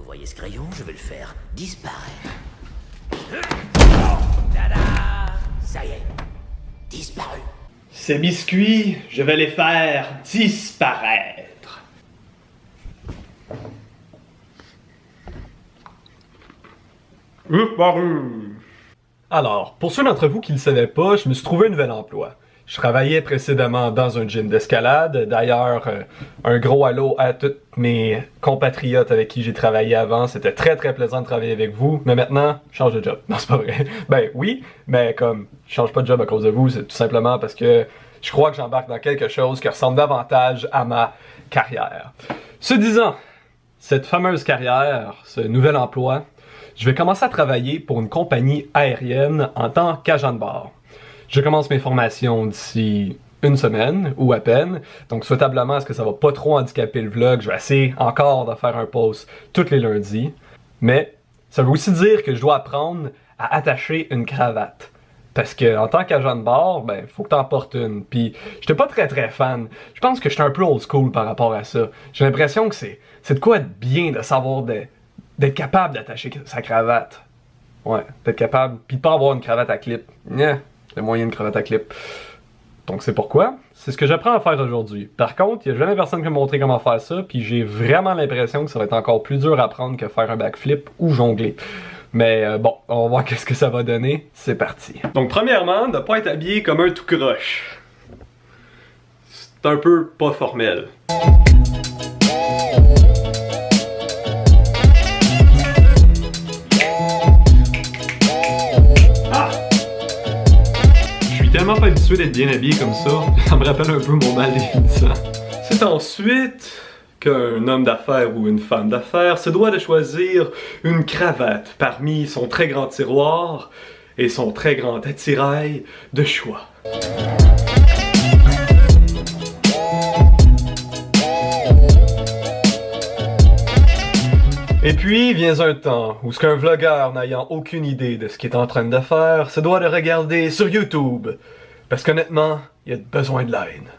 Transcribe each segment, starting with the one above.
voyez ce crayon? Je vais le faire disparaître. Tada! Ça y est, disparu. Ces biscuits, je vais les faire disparaître. Alors, pour ceux d'entre vous qui ne le savaient pas, je me suis trouvé un nouvel emploi. Je travaillais précédemment dans un gym d'escalade. D'ailleurs, un gros allô à tous mes compatriotes avec qui j'ai travaillé avant. C'était très très plaisant de travailler avec vous. Mais maintenant, je change de job. Non, c'est pas vrai. Ben oui, mais comme je change pas de job à cause de vous, c'est tout simplement parce que je crois que j'embarque dans quelque chose qui ressemble davantage à ma carrière. Ce disant, cette fameuse carrière, ce nouvel emploi, je vais commencer à travailler pour une compagnie aérienne en tant qu'agent de bord. Je commence mes formations d'ici une semaine, ou à peine, donc souhaitablement, est-ce que ça va pas trop handicaper le vlog? Je vais essayer encore de faire un post tous les lundis, mais ça veut aussi dire que je dois apprendre à attacher une cravate. Parce que en tant qu'agent de bord, ben, faut que t'en portes une. Puis, j'étais pas très fan. Je pense que j'étais un peu old school par rapport à ça. J'ai l'impression que c'est de quoi être bien de savoir d'être capable d'attacher sa cravate. Ouais, d'être capable. Puis de pas avoir une cravate à clip. Yeah. Le moyen de cravate à clip. Donc c'est pourquoi, c'est ce que j'apprends à faire aujourd'hui. Par contre, il n'y a jamais personne qui m'a montré comment faire ça, puis j'ai vraiment l'impression que ça va être encore plus dur à apprendre que faire un backflip ou jongler. Mais bon, on va voir qu'est-ce que ça va donner. C'est parti. Donc premièrement, ne pas être habillé comme un tout croche. C'est un peu pas formel. Tellement pas habitué d'être bien habillé comme ça me rappelle un peu mon mal définissant. C'est ensuite qu'un homme d'affaires ou une femme d'affaires se doit de choisir une cravate parmi son très grand tiroir et son très grand attirail de choix. Et puis vient un temps où ce qu'un vlogueur n'ayant aucune idée de ce qu'il est en train de faire se doit de regarder sur YouTube. Parce qu'honnêtement, il y a besoin de l'aide.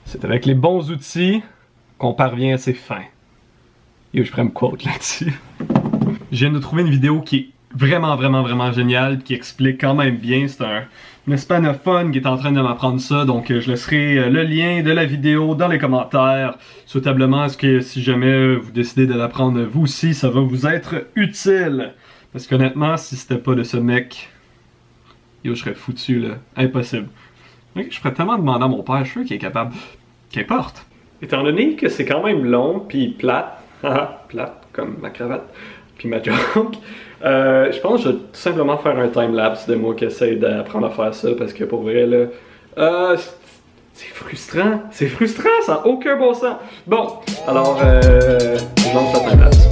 C'est avec les bons outils qu'on parvient à ses fins. Yo, je pourrais me quote là-dessus. Je viens de trouver une vidéo qui est vraiment géniale, qui explique quand même bien. C'est un hispanophone qui est en train de m'apprendre ça, donc je laisserai le lien de la vidéo dans les commentaires. Souhaitablement, est-ce que si jamais vous décidez de l'apprendre vous aussi, ça va vous être utile. Parce qu'honnêtement, si c'était pas de ce mec, yo, je serais foutu là. Impossible. Okay, je pourrais tellement demander à mon père, je suis sûr qu'il est capable. Qu'importe. Étant donné que c'est quand même long, puis plate, plate comme ma cravate, puis ma joke, je pense que je vais tout simplement faire un time-lapse de moi qui essaye d'apprendre à faire ça, parce que pour vrai, là, c'est frustrant, ça n'a aucun bon sens. Bon, alors, je lance la time-lapse.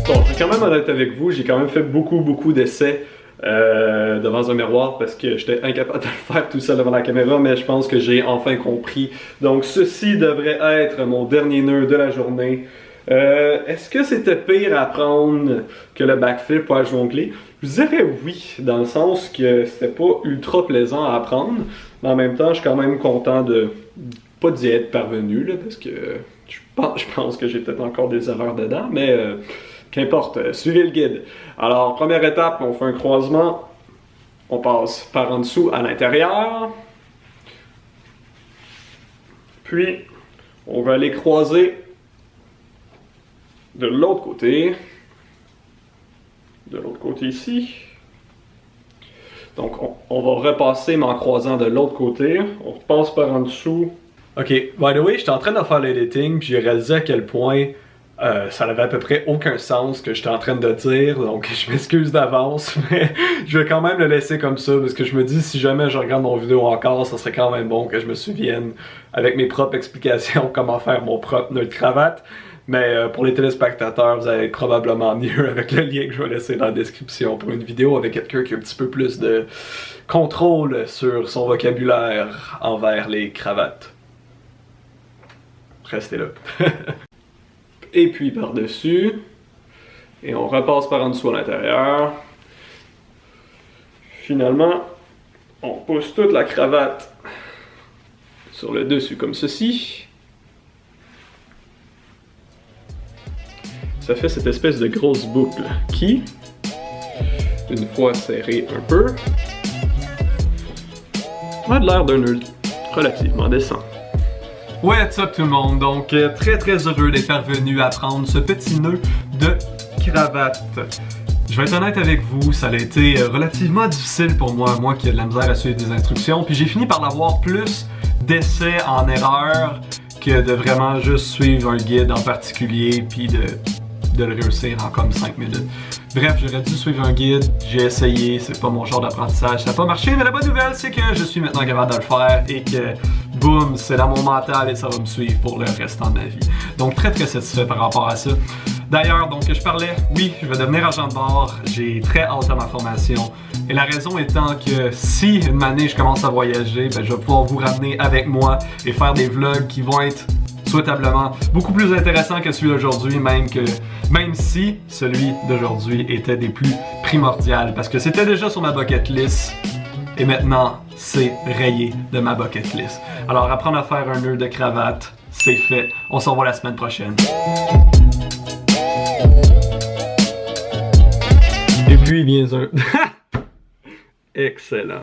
Bon, je suis quand même honnête avec vous, j'ai quand même fait beaucoup d'essais devant un miroir parce que j'étais incapable de le faire tout seul devant la caméra, mais je pense que j'ai enfin compris. Donc ceci devrait être mon dernier nœud de la journée. Est-ce que c'était pire à apprendre que le backflip ou à jongler? Je dirais oui, dans le sens que c'était pas ultra plaisant à apprendre, mais en même temps je suis quand même content de pas d'y être parvenu, là, parce que je pense que j'ai peut-être encore des erreurs dedans, mais qu'importe, suivez le guide. Alors, première étape, on fait un croisement. On passe par en dessous à l'intérieur. Puis, on va aller croiser de l'autre côté. De l'autre côté ici. Donc, on va repasser, mais en croisant de l'autre côté. On repasse par en dessous. Ok, by the way, j'étais en train de faire l'editing, puis j'ai réalisé à quel point ça n'avait à peu près aucun sens ce que j'étais en train de dire, donc je m'excuse d'avance, mais je vais quand même le laisser comme ça, parce que je me dis, si jamais je regarde mon vidéo encore, ça serait quand même bon que je me souvienne, avec mes propres explications, comment faire mon propre nœud de cravate. Mais pour les téléspectateurs, vous allez être probablement mieux avec le lien que je vais laisser dans la description pour une vidéo avec quelqu'un qui a un petit peu plus de contrôle sur son vocabulaire envers les cravates. Restez là. Et puis par-dessus, et on repasse par en dessous à l'intérieur. Finalement, on pousse toute la cravate sur le dessus comme ceci. Ça fait cette espèce de grosse boucle qui, une fois serrée un peu, a de l'air d'un nœud relativement décent. What's up tout le monde? Donc très heureux d'être parvenu à prendre ce petit nœud de cravate. Je vais être honnête avec vous, ça a été relativement difficile pour moi qui ai de la misère à suivre des instructions, puis j'ai fini par l'avoir plus d'essais en erreur que de vraiment juste suivre un guide en particulier puis de le réussir en comme 5 minutes. Bref, j'aurais dû suivre un guide, j'ai essayé, c'est pas mon genre d'apprentissage, ça n'a pas marché, mais la bonne nouvelle c'est que je suis maintenant capable de le faire et que boum, c'est dans mon mental et ça va me suivre pour le restant de ma vie. Donc très satisfait par rapport à ça. D'ailleurs, donc je parlais, oui, je vais devenir agent de bord, j'ai très hâte à ma formation. Et la raison étant que si une année je commence à voyager, ben, je vais pouvoir vous ramener avec moi et faire des vlogs qui vont être souhaitablement beaucoup plus intéressants que celui d'aujourd'hui, même si celui d'aujourd'hui était des plus primordiales, parce que c'était déjà sur ma bucket list et maintenant c'est rayé de ma bucket list. Alors apprendre à faire un nœud de cravate, c'est fait. On se revoit la semaine prochaine. Et puis vient un... Excellent.